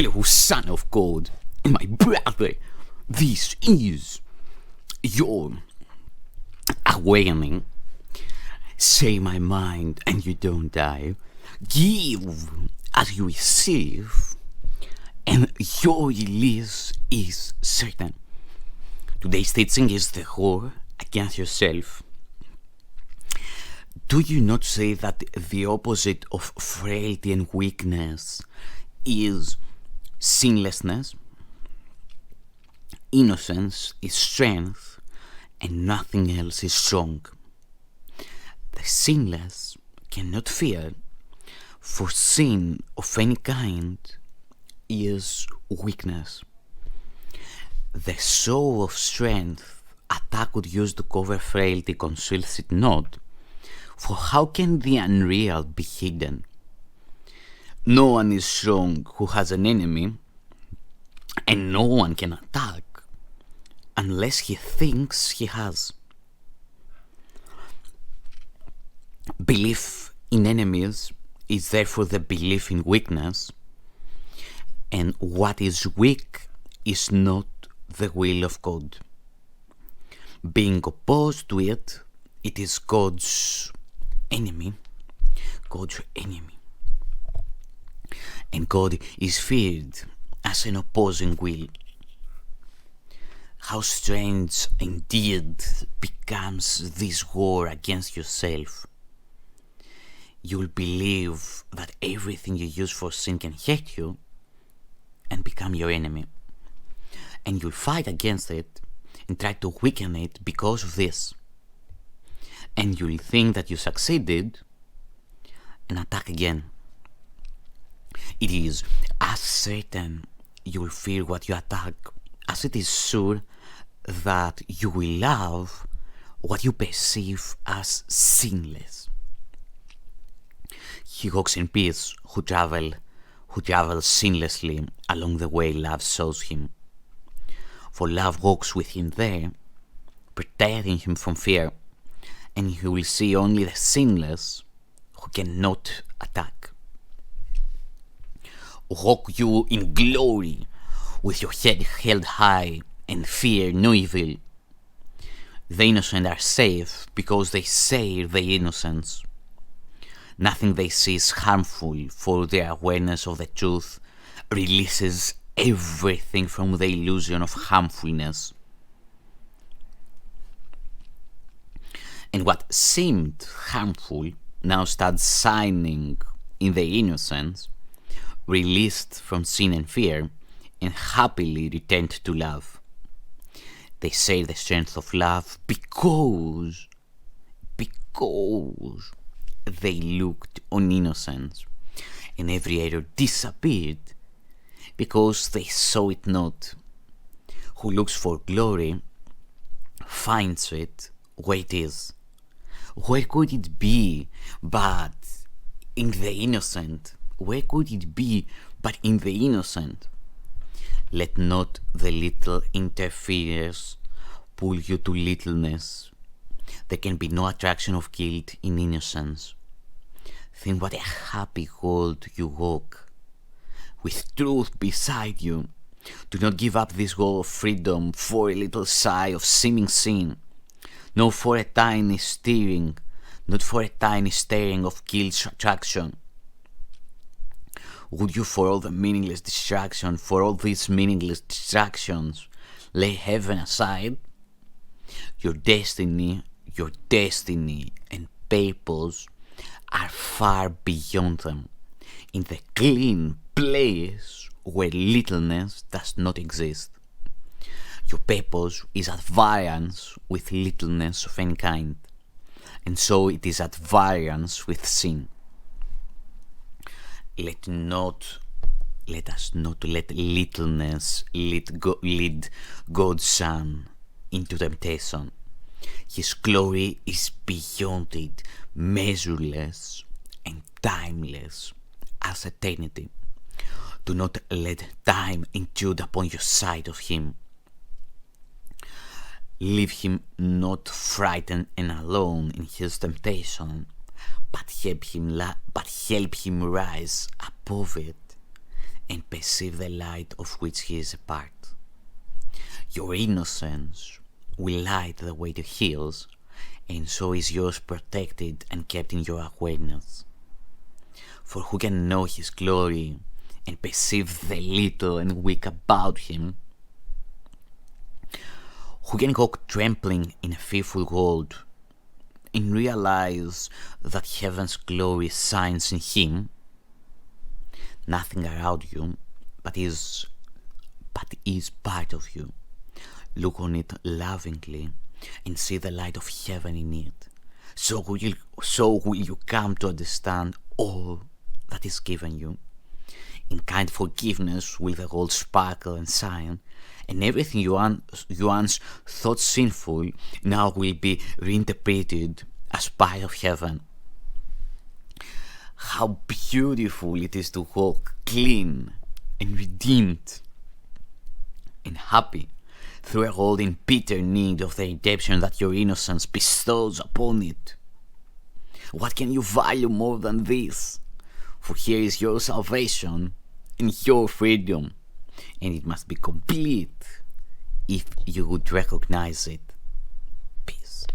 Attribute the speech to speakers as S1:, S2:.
S1: Hello, Son of God, and my brother. This is your awakening. Say my mind, and you don't die. Give as you receive, and your release is certain. Today's teaching is the war against yourself. Do you not say that the opposite of frailty and weakness is sinlessness? Innocence is strength, and nothing else is strong. The sinless cannot fear, for sin of any kind is weakness. The soul of strength a tackle used to cover frailty conceals it not, for how can the unreal be hidden? No one is strong who has an enemy, and no one can attack unless he thinks he has. Belief in enemies is therefore the belief in weakness, and what is weak is not the will of God. Being opposed to it, it is God's enemy. God's enemy. And God is feared as an opposing will. How strange indeed becomes this war against yourself. You'll believe that everything you use for sin can hurt you and become your enemy. And you'll fight against it and try to weaken it because of this. And you'll think that you succeeded and attack again. It is as certain you will fear what you attack as it is sure that you will love what you perceive as sinless. He walks in peace who travels sinlessly along the way love shows him. For love walks with him there, protecting him from fear, and he will see only the sinless who cannot attack. Walk you in glory, with your head held high, and fear no evil. The innocent are safe because they share their innocence. Nothing they see is harmful, for their awareness of the truth releases everything from the illusion of harmfulness. And what seemed harmful now starts shining in their innocence, released from sin and fear, and happily returned to love. They share the strength of love because they looked on innocence, and every error disappeared because they saw it not. Who looks for glory finds it where it is. Where could it be but in the innocent? Where could it be but in the innocent? Let not the little interferers pull you to littleness. There can be no attraction of guilt in innocence. Think what a happy world you walk, with truth beside you. Do not give up this goal of freedom for a little sigh of seeming sin, nor for a tiny steering, not for a tiny staring of guilt's attraction. Would you for all the meaningless distraction, for all these meaningless distractions, lay heaven aside? Your destiny and purpose are far beyond them, in the clean place where littleness does not exist. Your purpose is at variance with littleness of any kind, and so it is at variance with sin. Let us not let littleness lead God's Son into temptation. His glory is beyond it, measureless and timeless as eternity. Do not let time intrude upon your sight of him. Leave him not frightened and alone in his temptation, but help him rise above it and perceive the light of which he is a part. Your innocence will light the way to hills, and so is yours protected and kept in your awareness. For who can know his glory and perceive the little and weak about him? Who can go trampling in a fearful world and realize that heaven's glory shines in him? Nothing around you but is part of you. Look on it lovingly and see the light of heaven in it. So will you come to understand all that is given you. In kind forgiveness will the world sparkle and shine, and everything you once thought sinful now will be reinterpreted as part of heaven. How beautiful it is to walk clean and redeemed and happy through a world in bitter need of the redemption that your innocence bestows upon it. What can you value more than this? For here is your salvation and your freedom, and it must be complete if you would recognize it.